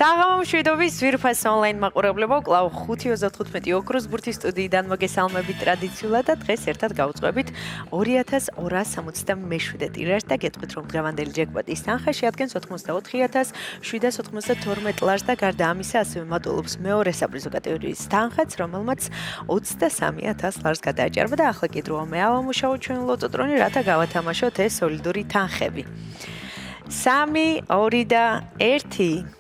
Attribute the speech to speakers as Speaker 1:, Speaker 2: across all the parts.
Speaker 1: საღამომშვიდობის ძვირფას ონლაინ მაყურებლებო, კлау 5:35 ოქროს ბურთის სტუდიიდან მოგესალმებით ტრადიციულად და დღეს ერთად გავუძღვებით 2267 ტირაჟს და გეტყვით რომ დღევანდელი ჯეკპოტის თანხა შეადგენს 84,792 ლარს და გარდა ამისა ასევე მატულობს მეორე საპრიზო კატეგორიის თანხაც, რომელმაც 23,000 ლარს გადააჭარბა და ახლა კი დროა მე ავამუშაო ჩვენ ლოტოტრონი, რათა გავათამაშოთ ეს სოლიდური თანხები. 3, 2 და 1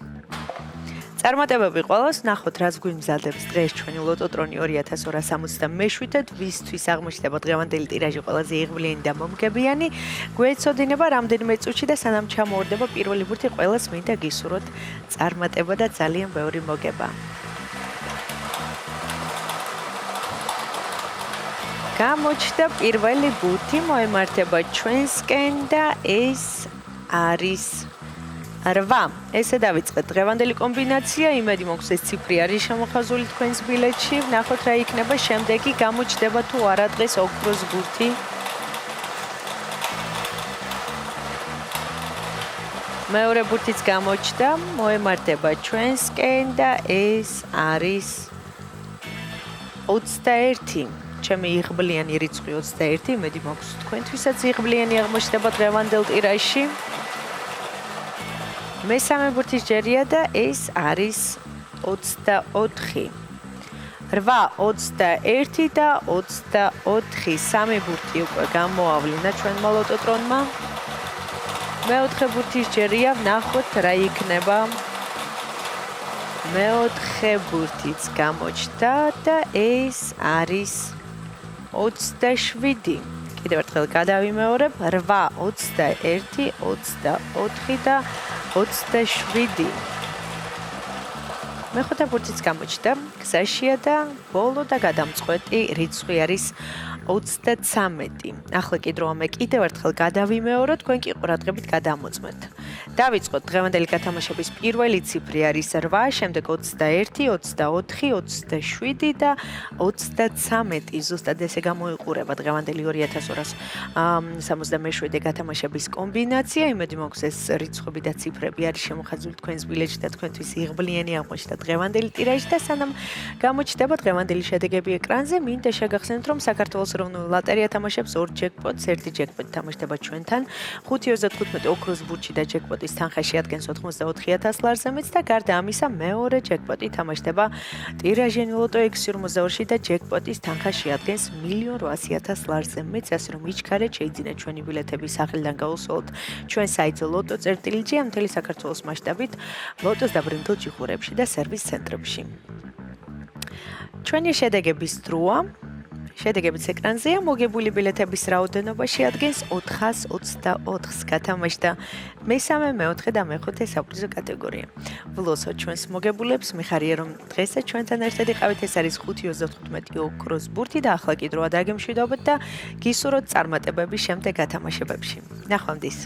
Speaker 1: წარმატებები ყველას, ნახოთ რაც გვიმზადებს დღეს ჩვენი ლოტოტრონი 2267-ით, ვისთვის აღმოჩნდება დღევანდელი ტირაჟი ყველაზე იღბლიანი და მომგებიანი. გვეცოდინება რამდენიმე წუთში და სანამ ჩამოვარდება პირველი ბურთი, ყველას მინდა გისურვოთ წარმატება და ძალიან ბევრი მოგება. გამოჩნდა პირველი ბურთი, მოემართება ჩვენსკენ და ეს არის 8. ესე დავიწყეთ დღევანდელი კომბინაცია, იმედი მაქვს ეს ციფრი არის შემოხაზული თქვენს ბილეთში. ვნახოთ რა იქნება შემდეგი, გამოჩნდება თუ არა დღეს ოქროს ბურთი. მეორე ბურთიც გამოჩნდა, მოემართება ჩვენსკენ და ეს არის 21. ჩემი იღბლიანი რიცხვი 21, იმედი მაქვს თქვენთვისაც იღბლიანი აღმოჩნდება დღევანდელ ტირაჟში. მესამე ბურთის ჯერია და ეს არის 24. 8, 21 და 24. სამი ბურთი უკვე გამოავლინა ჩვენმა ლოტოტრონმა. მეოთხე ბურთის ჯერია, ვნახოთ რა იქნება. მეოთხე ბურთიც გამოჩნდა და ეს არის 27. კიდევ ერთხელ გადავიმეორებ 8, 21, 24 და 27. მეხუთე ბურთიც გამოჩნდა გზაშია და ბოლო და გადამწყვეტი რიცხვი არის 33. ახლა კი დროა მე კიდევ ერთხელ გადავიმეოროთ, თქვენ კი ყურადღებით გადამოწმეთ. დავიწყოთ დღევანდელი გათამაშების პირველი ციფრი არის 8, შემდეგ 21, 24, 27 და 33. ზუსტად ესე გამოიყურება დღევანდელი 2267 გათამაშების კომბინაცია. იმედი მაქვს ეს რიცხვები და ციფრები არის შემოხაზული თქვენს ბილეთში და თქვენთვის იღბლიანი აღმოჩნდა დღევანდელი ტირაჟი და სანამ გამოჩნდება დღევანდელი შედეგები ეკრანზე, მინდა შეგახსენოთ რომ საქართველოს ეროვნული ლოტერეა თამაშობს 2 ჯეკპოტს, ერთი ჯეკპოტი თამაშდება ჩვენთან 5:35 ოქროს ბურთში და ჯეკპოტის თანხა შეადგენს 84,000 ლარს ამეც და გარდა ამისა მეორე ჯეკპოტი თამაშდება ტირაჟიანი ლოტო 6/52-ში და ჯეკპოტის თანხა შეადგენს 1,800,000 ლარს ამეც, ასე რომ იჩქარეთ, შეიძინეთ ჩვენი ბილეთები სახელიდან გაუსვოლოთ ჩვენ საიტზე ლოტო.gr ამ მთელი საქართველოს მასშტაბით ლოტოს დაბრუნებულ ჯიხურებში და სერვის ცენტრებში. ჩვენი შედეგების დროა შედეგებიც ეკრანზეა, მოგებული ბილეთების რაოდენობა შეადგენს 424-ს, გათამაშდა მესამე, მეოთხე და მეხუთე საპრიზო კატეგორია. ვლოსოთ ჩვენს მოგებულებს, მიხარია რომ დღესაც ჩვენთან ერთად იყავით, ეს არის 5:35 ოქროს ბურთი და ახლა კი დროა დაგემშვიდობოთ და გისურვოთ წარმატებები შემდეგ გათამაშებებში. ნახვამდის.